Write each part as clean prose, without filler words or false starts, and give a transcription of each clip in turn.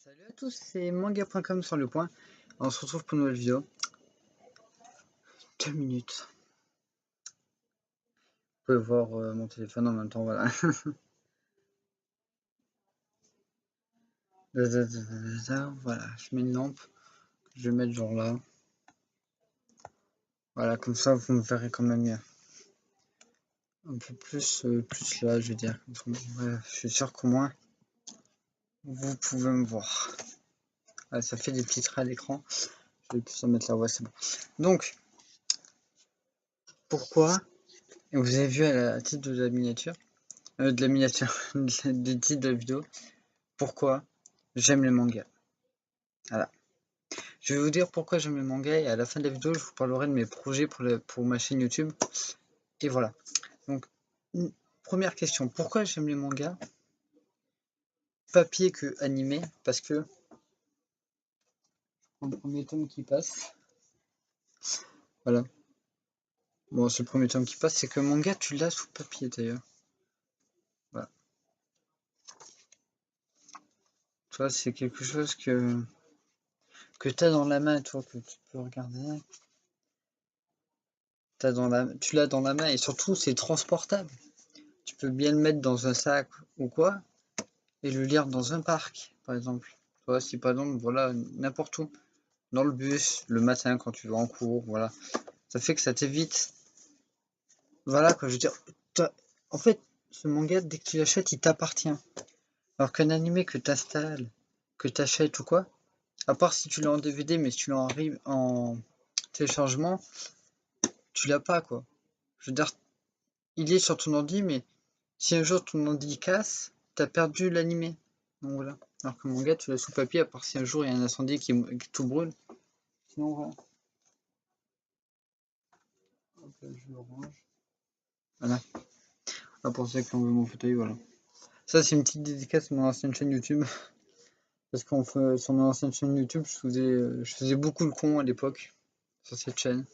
Salut à tous, c'est manga.com sur le point. On se retrouve pour une nouvelle vidéo. 2 minutes. Vous pouvez voir mon téléphone en même temps, voilà. Voilà, je mets une lampe. Je vais mettre genre là. Voilà, comme ça vous me verrez quand même mieux. Un peu plus, plus là, je veux dire. Ouais, je suis sûr qu'au moins vous pouvez me voir. Ouais, ça fait des petits traits à l'écran. Je vais plus en mettre là, ouais, c'est bon. Donc, pourquoi? Et vous avez vu à la titre de la miniature, du titre de la vidéo, pourquoi j'aime les mangas. Voilà. Je vais vous dire pourquoi j'aime les mangas et à la fin de la vidéo, je vous parlerai de mes projets pour ma chaîne YouTube. Et voilà. Donc, première question, pourquoi j'aime les mangas papier que animé? Parce que le premier tome qui passe, voilà. Bon, c'est le premier tome qui passe, c'est que le manga, tu l'as sous papier d'ailleurs. Voilà. Toi, c'est quelque chose que tu as dans la main, toi, que tu peux regarder. Tu l'as dans la main et surtout, c'est transportable. Tu peux bien le mettre dans un sac ou quoi et le lire dans un parc, par exemple. Toi, si par exemple, voilà, n'importe où, dans le bus, le matin quand tu vas en cours, voilà. Ça fait que ça t'évite. Voilà, quoi, je veux dire. En fait, ce manga, dès que tu l'achètes, il t'appartient. Alors qu'un animé que tu installes, que tu achètes ou quoi, à part si tu l'as en DVD, mais si tu l'as en téléchargement, tu l'as pas, quoi. Je veux dire, il est sur ton ordi, mais si un jour ton ordi casse, t'as perdu l'animé. Donc voilà. Alors que mon manga, tu l'as sous papier, à part si un jour il y a un incendie qui tout brûle. Sinon voilà. Hop là, je le range. Voilà. Là pour ceux qui ont vu mon fauteuil, voilà. Ça c'est une petite dédicace à mon ancienne chaîne YouTube. Parce qu'on fait sur mon ancienne chaîne YouTube, je faisais beaucoup le con à l'époque sur cette chaîne.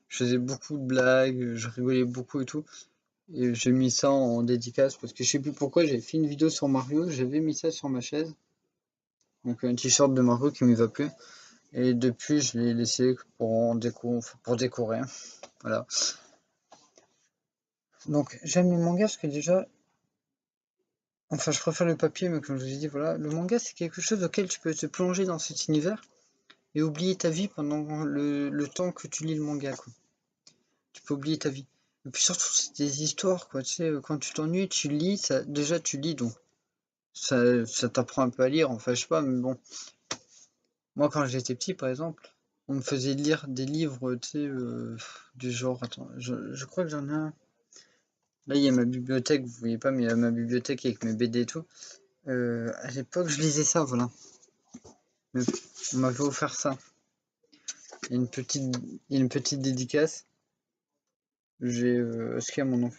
Je faisais beaucoup de blagues, je rigolais beaucoup et tout. Et j'ai mis ça en dédicace parce que je sais plus pourquoi j'ai fait une vidéo sur Mario, j'avais mis ça sur ma chaise. Donc un t-shirt de Mario qui me va plus. Et depuis je l'ai laissé pour décorer. Voilà. Donc j'aime les mangas parce que déjà, enfin je préfère le papier, mais comme je vous ai dit, voilà, le manga c'est quelque chose auquel tu peux te plonger dans cet univers et oublier ta vie pendant le temps que tu lis le manga, quoi. Tu peux oublier ta vie. Et puis surtout c'est des histoires, quoi, tu sais, quand tu t'ennuies, tu lis, ça, déjà tu lis, donc ça t'apprend un peu à lire, enfin je sais pas, mais bon. Moi quand j'étais petit par exemple, on me faisait lire des livres, tu sais, du genre, attends, je crois que j'en ai un. Là, il y a ma bibliothèque, vous voyez pas, mais il y a ma bibliothèque avec mes BD et tout. À l'époque, je lisais ça, voilà. Mais on m'avait offert ça. Il y a une petite dédicace. J'ai ce qu'il y a mon nom.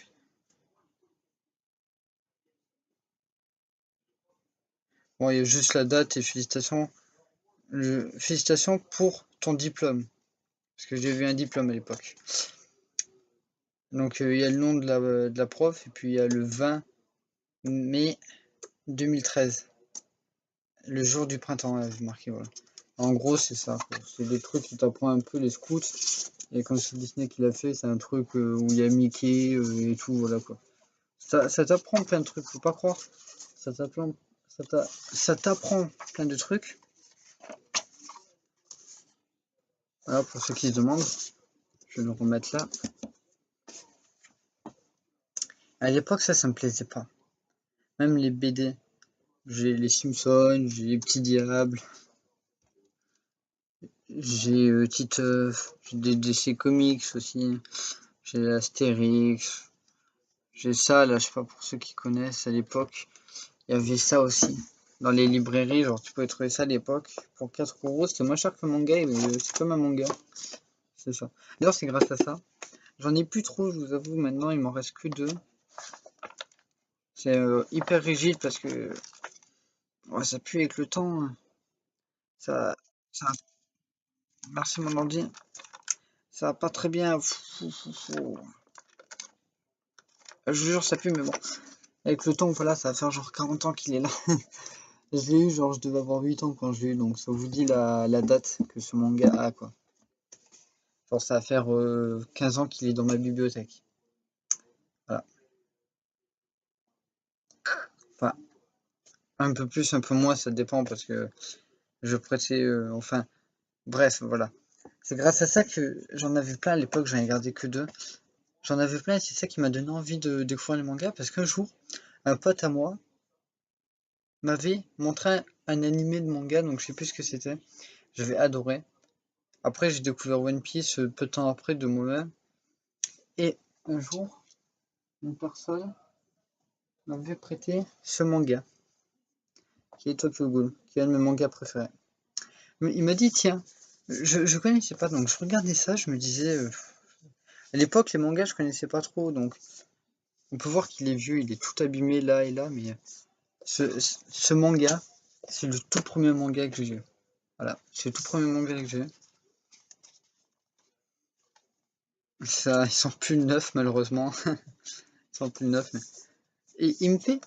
Bon, il y a juste la date et félicitations. Félicitations pour ton diplôme. Parce que j'ai eu un diplôme à l'époque. Donc, il y a le nom de la prof, et puis il y a le 20 mai 2013. Le jour du printemps, là, j'ai marqué, voilà. En gros, c'est ça, quoi. C'est des trucs qui t'apprennent un peu les scouts. Et comme c'est Disney qui l'a fait, c'est un truc où il y a Mickey et tout, voilà quoi. Ça t'apprend plein de trucs, faut pas croire. Ça t'apprend, ça t'apprend plein de trucs. Voilà, pour ceux qui se demandent, je vais le remettre là. À l'époque, ça me plaisait pas. Même les BD. J'ai les Simpsons, j'ai les Petits Diables, j'ai Titeuf, j'ai des DC Comics aussi, j'ai Astérix, j'ai ça là, je sais pas pour ceux qui connaissent à l'époque. Il y avait ça aussi. Dans les librairies, genre tu pouvais trouver ça à l'époque pour 4 €, c'était moins cher que le manga, c'est comme un manga. C'est ça. D'ailleurs, c'est grâce à ça. J'en ai plus trop, je vous avoue, maintenant il m'en reste que 2. C'est hyper rigide parce que ouais, ça pue avec le temps. Ça, ça, merci mon ordi. Ça va pas très bien. Je vous jure, ça pue, mais bon. Avec le temps, voilà, ça va faire genre 40 ans qu'il est là. Je l'ai eu, genre, je devais avoir 8 ans quand je l'ai eu, donc ça vous dit la date que ce manga a, quoi. Genre, ça va faire 15 ans qu'il est dans ma bibliothèque. Voilà. Enfin, un peu plus, un peu moins, ça dépend, parce que je prêtais, enfin, bref, voilà. C'est grâce à ça que j'en avais plein à l'époque, j'en ai gardé que deux. J'en avais plein et c'est ça qui m'a donné envie de découvrir les mangas, parce qu'un jour, un pote à moi m'avait montré un animé de manga, donc je sais plus ce que c'était. J'avais adoré. Après, j'ai découvert One Piece peu de temps après de moi-même. Et un jour, une personne m'avait prêté ce manga, qui est Tokyo Ghoul, qui est un de mes mangas préférés. Mais il m'a dit, tiens, je connaissais pas, donc je regardais ça, je me disais, à l'époque, les mangas, je connaissais pas trop, donc on peut voir qu'il est vieux, il est tout abîmé là et là, mais ce manga, c'est le tout premier manga que j'ai eu. Voilà, c'est le tout premier manga que j'ai eu. Ça, ils sont plus neufs, malheureusement. Ils sont plus neufs, mais... Et il me fait,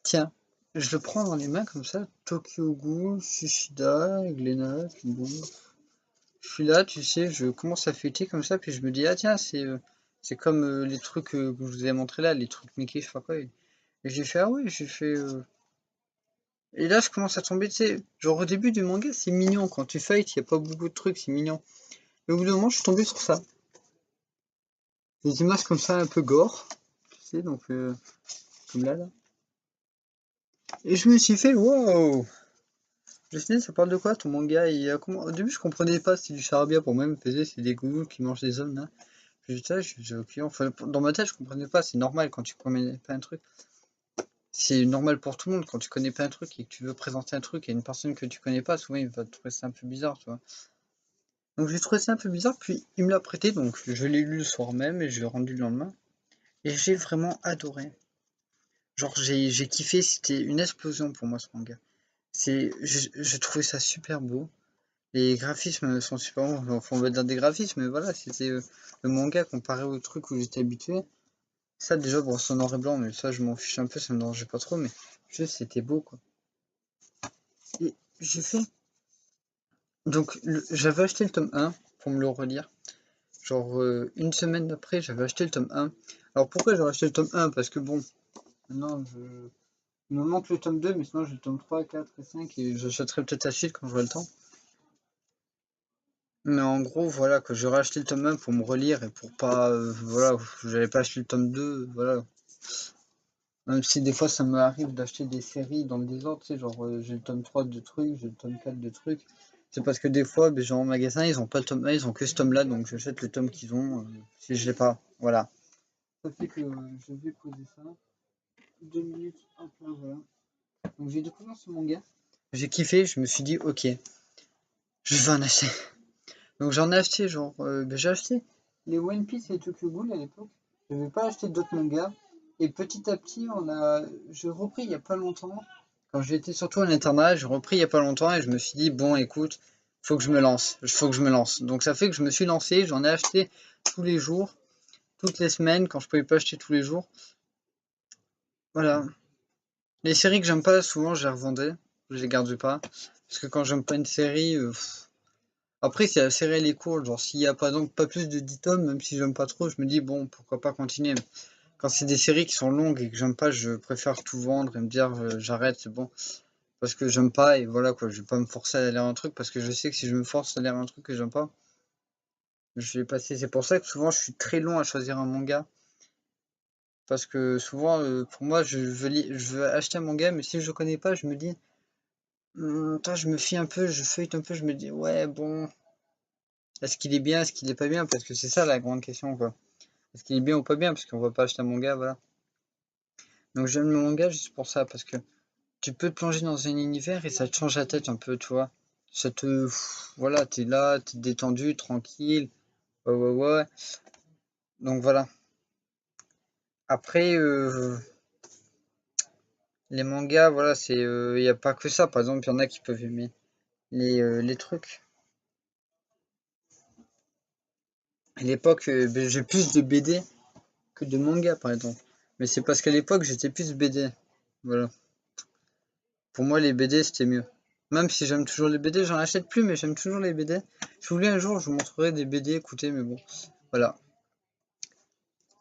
tiens, je le prends dans les mains comme ça, Tokyo Ghoul, Sushida, Glénat, bon. Je suis là, tu sais, je commence à feuilleter comme ça, puis je me dis, ah tiens, c'est comme les trucs que je vous ai montré là, les trucs Mickey, je sais pas quoi. Et j'ai fait, ah ouais, j'ai fait. Et là, je commence à tomber, tu sais, genre au début du manga, c'est mignon, quand tu feuilletes, il n'y a pas beaucoup de trucs, c'est mignon. Et au bout d'un moment, je suis tombé sur ça. Des images comme ça, un peu gore, tu sais, donc, comme là. Et je me suis fait, wow! Je me suis dit, ça parle de quoi ton manga? Au début, je comprenais pas, c'était du charabia pour moi, il me faisait, c'est des goûts qui mangent des hommes, là. Puis j'étais je disais, ok, enfin, dans ma tête, je comprenais pas, c'est normal quand tu connais pas un truc. C'est normal pour tout le monde, quand tu connais pas un truc et que tu veux présenter un truc à une personne que tu connais pas, souvent il va trouver ça un peu bizarre, tu vois. Donc j'ai trouvé ça un peu bizarre, puis il me l'a prêté, donc je l'ai lu le soir même et je l'ai rendu le lendemain. Et j'ai vraiment adoré. Genre j'ai kiffé, c'était une explosion pour moi ce manga. Je trouvais ça super beau. Les graphismes sont super bons, enfin, on va dire des graphismes, mais voilà, c'était le manga comparé au truc où j'étais habitué. Ça déjà, bon, c'est en noir et blanc, mais ça je m'en fiche un peu, ça me dérangeait pas trop, mais juste c'était beau quoi. Et j'ai fait. Donc j'avais acheté le tome 1 pour me le relire. Genre une semaine après, j'avais acheté le tome 1. Alors pourquoi j'aurais acheté le tome 1? Parce que bon, maintenant il me manque le tome 2, mais sinon j'ai le tome 3, 4 et 5 et j'achèterai peut-être la suite quand j'aurai le temps. Mais en gros, voilà, que j'aurais acheté le tome 1 pour me relire et pour pas. Voilà, j'avais pas acheté le tome 2, voilà. Même si des fois ça m'arrive d'acheter des séries dans le désordre, tu sais, genre j'ai le tome 3 de trucs, j'ai le tome 4 de trucs. C'est parce que des fois, ben, genre en magasin, ils ont pas le tome 1, ils ont que ce tome là, donc j'achète le tome qu'ils ont si je l'ai pas. Voilà. Ça fait que je vais poser ça. 2 minutes, hop là, voilà. Donc j'ai découvert ce manga. J'ai kiffé, je me suis dit, ok, je vais en acheter. Donc j'en ai acheté, genre, ben, j'ai acheté les One Piece et Tokyo Ghoul à l'époque. Je n'avais pas acheté d'autres mangas. Et petit à petit, j'ai repris il y a pas longtemps. Quand j'étais surtout à l'internat, j'ai repris il y a pas longtemps et je me suis dit, bon, écoute, faut que je me lance. Faut que je me lance. Donc ça fait que je me suis lancé, j'en ai acheté tous les jours, toutes les semaines, quand je pouvais pas acheter tous les jours. Voilà. Les séries que j'aime pas, souvent, je les revendais. Je les gardais pas. Parce que quand j'aime pas une série, après, si la série elle est courte, genre s'il y a par exemple pas plus de 10 tomes, même si j'aime pas trop, je me dis bon, pourquoi pas continuer. Mais quand c'est des séries qui sont longues et que j'aime pas, je préfère tout vendre et me dire j'arrête, c'est bon. Parce que j'aime pas et voilà quoi, je vais pas me forcer à lire un truc parce que je sais que si je me force à lire un truc que j'aime pas, je vais passer. C'est pour ça que souvent je suis très long à choisir un manga. Parce que souvent, pour moi, je veux acheter un manga, mais si je connais pas, je me dis, attends, je me fie un peu, je feuille un peu, je me dis, ouais, bon, est-ce qu'il est bien, est-ce qu'il est pas bien? Parce que c'est ça la grande question, quoi. Est-ce qu'il est bien ou pas bien? Parce qu'on va pas acheter un manga, voilà. Donc j'aime le manga juste pour ça, parce que tu peux te plonger dans un univers et ça te change la tête un peu, tu vois. Ça te... Voilà, t'es là, t'es détendu, tranquille. Ouais, ouais, ouais. Donc voilà. Après, les mangas, voilà, c'est... Il n'y a pas que ça. Par exemple, il y en a qui peuvent aimer les trucs. À l'époque, ben, j'ai plus de BD que de manga, par exemple. Mais c'est parce qu'à l'époque, j'étais plus BD. Voilà. Pour moi, les BD, c'était mieux. Même si j'aime toujours les BD, j'en achète plus, mais j'aime toujours les BD. Je voulais un jour, je vous montrerai des BD, écoutez, mais bon, voilà.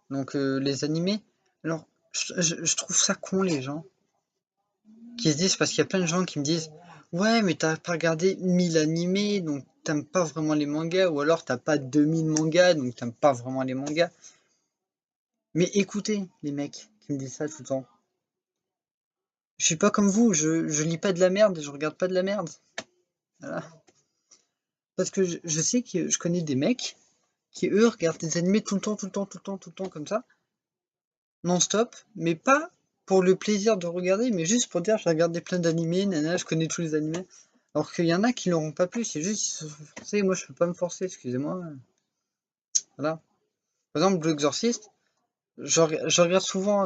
Donc, les animés, alors, je trouve ça con, les gens, qui se disent, parce qu'il y a plein de gens qui me disent, ouais, mais t'as pas regardé 1000 animés, donc t'aimes pas vraiment les mangas, ou alors t'as pas 2000 mangas, donc t'aimes pas vraiment les mangas. Mais écoutez, les mecs qui me disent ça tout le temps. Je suis pas comme vous, je lis pas de la merde et je regarde pas de la merde. Voilà. Parce que je sais que je connais des mecs qui, eux, regardent des animés tout le temps, tout le temps, tout le temps, tout le temps, comme ça, non-stop, mais pas pour le plaisir de regarder, mais juste pour dire, j'ai regardé plein d'animés, nana, je connais tous les animés. Alors qu'il y en a qui l'auront pas plus, c'est juste, ils se sont forcés, moi je peux pas me forcer, excusez-moi. Voilà. Par exemple, Blue Exorcist, je regarde souvent,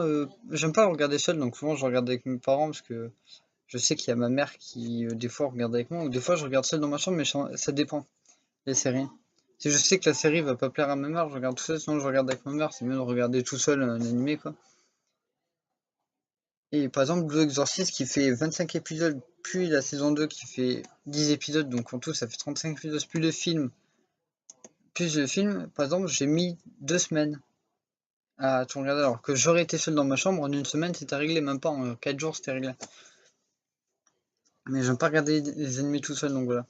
j'aime pas le regarder seul, donc souvent je regarde avec mes parents parce que je sais qu'il y a ma mère qui, des fois, regarde avec moi, ou des fois je regarde seul dans ma chambre, mais ça dépend, les séries. Si je sais que la série va pas plaire à ma mère, je regarde tout seul, sinon je regarde avec ma mère, c'est mieux de regarder tout seul un animé, quoi. Et par exemple, Blue Exorcist qui fait 25 épisodes, puis la saison 2 qui fait 10 épisodes, donc en tout ça fait 35 épisodes, plus le film, par exemple, j'ai mis 2 semaines à tout regarder, alors que j'aurais été seul dans ma chambre, en une semaine c'était réglé, même pas en 4 jours c'était réglé. Mais j'aime pas regarder les animés tout seul, donc voilà.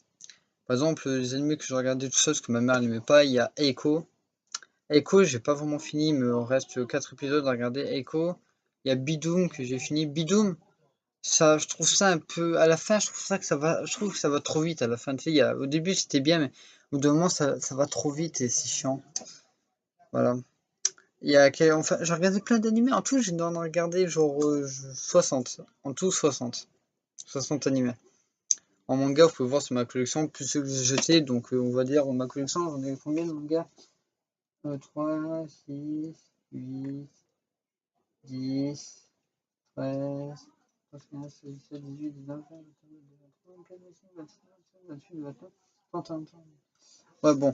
Par exemple, les animés que je regardais tout seul, parce que ma mère n'aimait pas, il y a Echo. Echo, j'ai pas vraiment fini, il me reste 4 épisodes à regarder. Echo. Il y a Bidoom que j'ai fini. Bidoom, ça, je trouve ça un peu. À la fin, je trouve ça que ça va. Je trouve que ça va trop vite à la fin. Tu sais, au début c'était bien, mais au bout d'un moment ça va trop vite et c'est chiant. Voilà. Enfin, j'ai regardé plein d'animés. En tout, j'ai dû en regarder genre 60. En tout, 60. 60 animés. En manga, vous pouvez voir sur ma collection, plus ceux que j'ai jetés. Donc, on va dire, ma collection, j'en ai combien de mangas 3, 6, 8, 10, 13, 14, 15, 16, 17, 18, 19, 20, 21, 23, 24, 26, 27, 28, 29, 30, 31. Ouais, bon,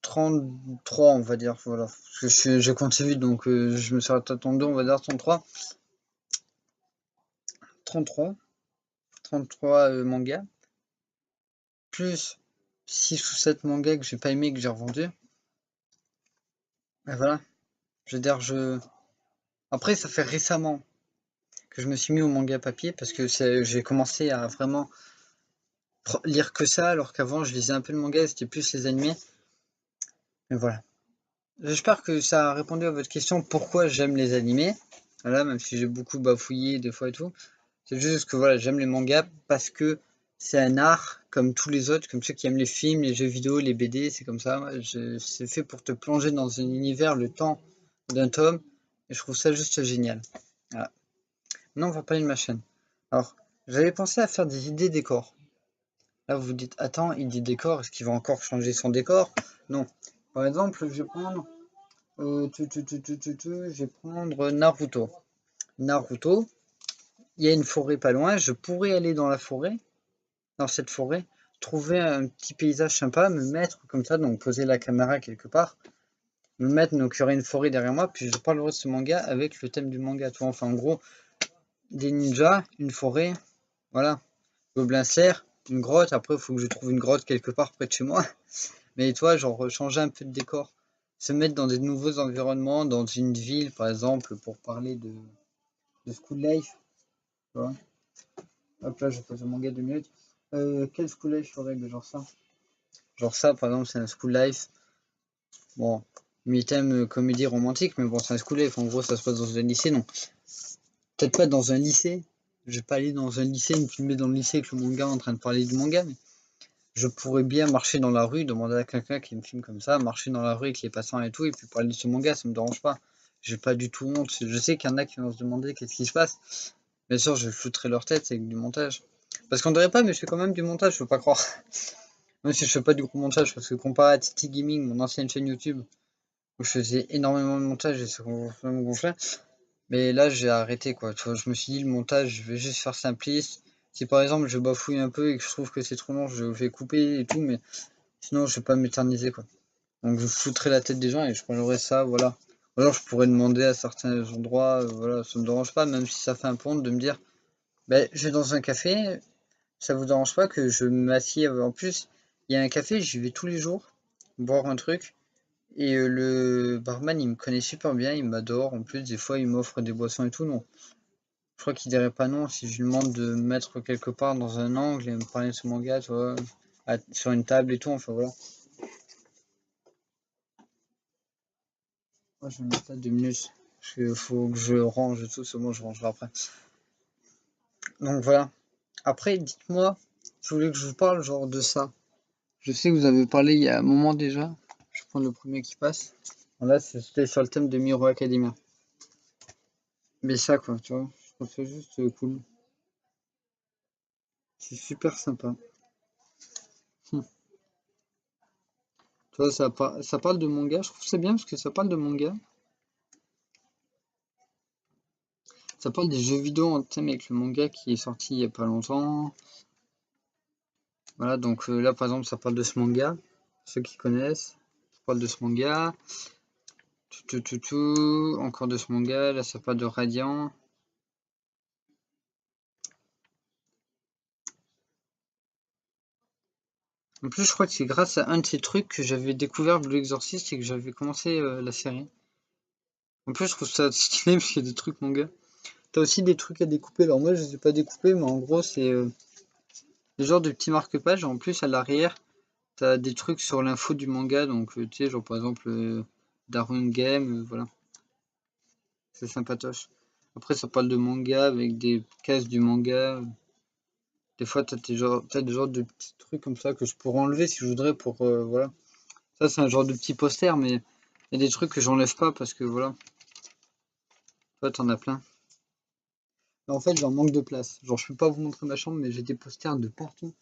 33, on va dire, voilà. Parce que j'ai compté vite, donc je me suis arrêté à 32, on va dire 33. 33, 33 mangas, plus 6 ou 7 mangas que j'ai pas aimé, que j'ai revendu. Et voilà. Je veux dire, Après, ça fait récemment que je me suis mis au manga papier parce que j'ai commencé à vraiment lire que ça, alors qu'avant je lisais un peu le manga et c'était plus les animés. Mais voilà. J'espère que ça a répondu à votre question pourquoi j'aime les animés. Voilà, même si j'ai beaucoup bafouillé des fois et tout. C'est juste que voilà, j'aime les mangas parce que c'est un art comme tous les autres, comme ceux qui aiment les films, les jeux vidéo, les BD, c'est comme ça. C'est fait pour te plonger dans un univers le temps d'un tome et je trouve ça juste génial. Voilà. Maintenant, on va parler de ma chaîne. Alors, j'avais pensé à faire des idées décors. Là, vous vous dites, attends, idée décor, est-ce qu'il va encore changer son décor? Non. Par exemple, je vais prendre, je vais prendre Naruto. Naruto, il y a une forêt pas loin, je pourrais aller dans la forêt, dans cette forêt, trouver un petit paysage sympa, me mettre comme ça, donc poser la caméra quelque part, me mettre, donc il y aurait une forêt derrière moi, puis je parlerai de ce manga avec le thème du manga, tu vois, enfin en gros, des ninjas, une forêt, voilà. Gobelin Slayer, une grotte, après il faut que je trouve une grotte quelque part près de chez moi. Mais toi, genre changer un peu de décor. Se mettre dans des nouveaux environnements, dans une ville par exemple, pour parler de School Life. Tu vois. Hop là, je pose le manga 2 minutes. Quel School Life ferait de genre ça? Genre ça, par exemple, c'est un School Life. Bon, mi-thème comédie romantique, mais bon, c'est un School Life. En gros, ça se passe dans un lycée, non. Peut-être pas dans un lycée. Je vais pas aller dans un lycée, me filmer dans le lycée avec le manga en train de parler du manga, mais je pourrais bien marcher dans la rue, demander à quelqu'un qui me filme comme ça, marcher dans la rue avec les passants et tout, et puis parler de ce manga, ça me dérange pas. J'ai pas du tout honte. Je sais qu'il y en a qui vont se demander qu'est-ce qui se passe. Bien sûr, je foutrais leur tête avec du montage. Parce qu'on dirait pas, mais je fais quand même du montage, faut pas croire. Même si je fais pas du gros montage, parce que comparé à Titi Gaming, mon ancienne chaîne YouTube, où je faisais énormément de montage et ça me gonflait. Mais là, j'ai arrêté quoi. Tu vois, je me suis dit, le montage, je vais juste faire simpliste. Si par exemple je bafouille un peu et que je trouve que c'est trop long, je vais couper et tout, mais sinon je vais pas m'éterniser quoi. Donc je foutrais la tête des gens et je prendrais ça, voilà. Ou alors je pourrais demander à certains endroits, voilà, ça me dérange pas, même si ça fait un peu honte de me dire, Ben, je vais dans un café, ça vous dérange pas que je m'assieds en plus, il y a un café, j'y vais tous les jours, boire un truc, et le barman, il me connaît super bien, il m'adore, en plus, des fois, il m'offre des boissons et tout, non. Je crois qu'il dirait pas non si je lui demande de me mettre quelque part dans un angle et me parler de ce manga, tu vois, sur une table et tout, enfin voilà. Moi, je vais mettre là 2 minutes, parce qu'il faut que je range tout, c'est bon, je rangerai après. Donc voilà. Après, dites-moi, je voulais que je vous parle genre de ça. Je sais que vous avez parlé il y a un moment déjà. Je vais prendre le premier qui passe. Là, c'était sur le thème de Miro Academia. Mais ça, quoi, tu vois, je trouve ça juste cool. C'est super sympa. Tu vois, ça parle de manga. Je trouve ça bien parce que ça parle de manga. Ça parle des jeux vidéo en thème avec le manga qui est sorti il y a pas longtemps. Voilà, donc là, par exemple, ça parle de ce manga. Ceux qui connaissent, ça parle de ce manga. Encore de ce manga. Là, ça parle de Radiant. En plus, je crois que c'est grâce à un de ces trucs que j'avais découvert Blue Exorcist et que j'avais commencé la série. En plus, je trouve ça stylé parce qu'il y a des trucs manga. T'as aussi des trucs à découper. Alors moi, je les ai pas découpés, mais en gros, c'est des genres de petits marque-pages. En plus, à l'arrière, t'as des trucs sur l'info du manga. Donc, tu sais, genre par exemple, Darwin Game, voilà. C'est sympatoche. Après, ça parle de manga avec des cases du manga. Des fois, t'as des genres de petits trucs comme ça que je pourrais enlever si je voudrais pour, voilà. Ça, c'est un genre de petit poster, mais il y a des trucs que j'enlève pas parce que voilà. Toi, t'en as plein. Mais en fait, j'en manque de place. Genre, je peux pas vous montrer ma chambre, mais j'ai des posters de partout.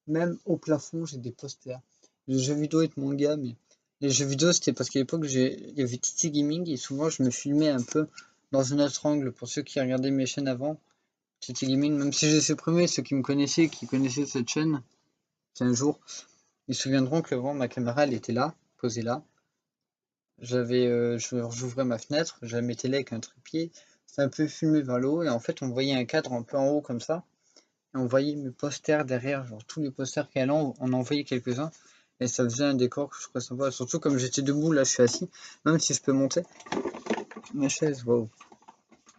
Même au plafond, j'ai des posters. Les jeux vidéo et de manga, mais les jeux vidéo, c'était parce qu'à l'époque, il y avait TT Gaming et souvent, je me filmais un peu dans un autre angle. Pour ceux qui regardaient mes chaînes avant, TT Gaming, même si j'ai supprimé, ceux qui me connaissaient, qui connaissaient cette chaîne, c'est un jour, ils se souviendront que avant, ma caméra, elle était là, posée là. J'ouvrais ma fenêtre, je la mettais là avec un trépied, c'est un peu filmé vers le haut, et en fait, on voyait un cadre un peu en haut comme ça, et on voyait mes posters derrière, genre tous les posters qu'il y a là, on en voyait quelques-uns, et ça faisait un décor que je trouvais sympa, surtout comme j'étais debout, là je suis assis, même si je peux monter. Ma chaise, waouh,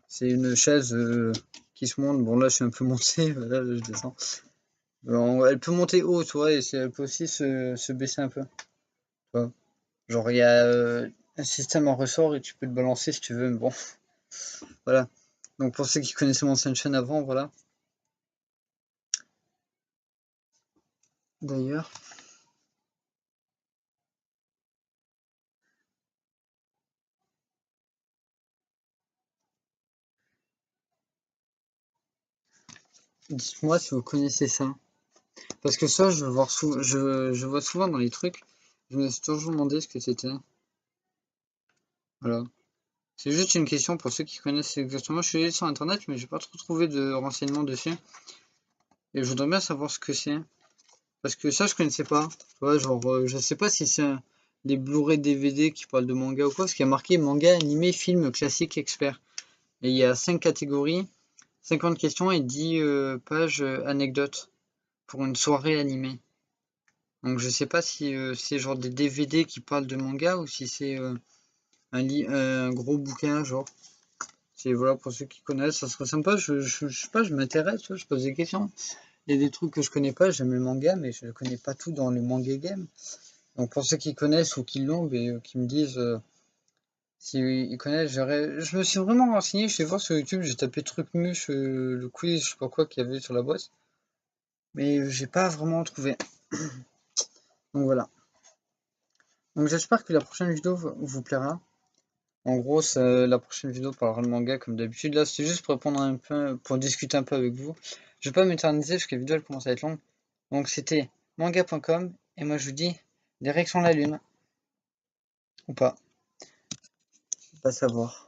c'est une chaise qui se monte, bon là je suis un peu monté, là je descends. Elle peut monter haut, tu vois, et elle peut aussi se baisser un peu, tu vois. Genre il y a un système en ressort et tu peux te balancer si tu veux, mais bon. Voilà. Donc pour ceux qui connaissaient mon chaîne avant, voilà. D'ailleurs, dites-moi si vous connaissez ça. Parce que ça, je vois souvent dans les trucs. Je me suis toujours demandé ce que c'était. Voilà. C'est juste une question pour ceux qui connaissent exactement. Je suis allé sur internet, mais j'ai pas trop trouvé de renseignements dessus. Et je voudrais bien savoir ce que c'est. Parce que ça, je connaissais pas. Tu vois, genre, je sais pas si c'est des Blu-ray DVD qui parlent de manga ou quoi. Parce qu'il y a marqué manga, animé, film, classique, expert. Et il y a 5 catégories. 50 questions et 10 pages anecdotes pour une soirée animée. Donc je sais pas si c'est genre des DVD qui parlent de manga ou si c'est un gros bouquin genre. C'est voilà pour ceux qui connaissent, ça serait sympa. Je sais pas, je m'intéresse, je pose des questions. Il y a des trucs que je connais pas, j'aime le manga, mais je ne connais pas tout dans le manga game. Donc pour ceux qui connaissent ou qui l'ont, qui me disent s'ils connaissent, je me suis vraiment renseigné, je vais voir sur YouTube, j'ai tapé truc muche, le quiz, je sais pas quoi qu'il y avait sur la boîte. Mais j'ai pas vraiment trouvé. Donc voilà. Donc j'espère que la prochaine vidéo vous plaira. En gros, la prochaine vidéo parlera de manga comme d'habitude. Là, c'est juste pour répondre un peu, pour discuter un peu avec vous. Je vais pas m'éterniser parce que la vidéo elle commence à être longue. Donc c'était manga.com et moi je vous dis direction la lune. Ou pas. Pas savoir.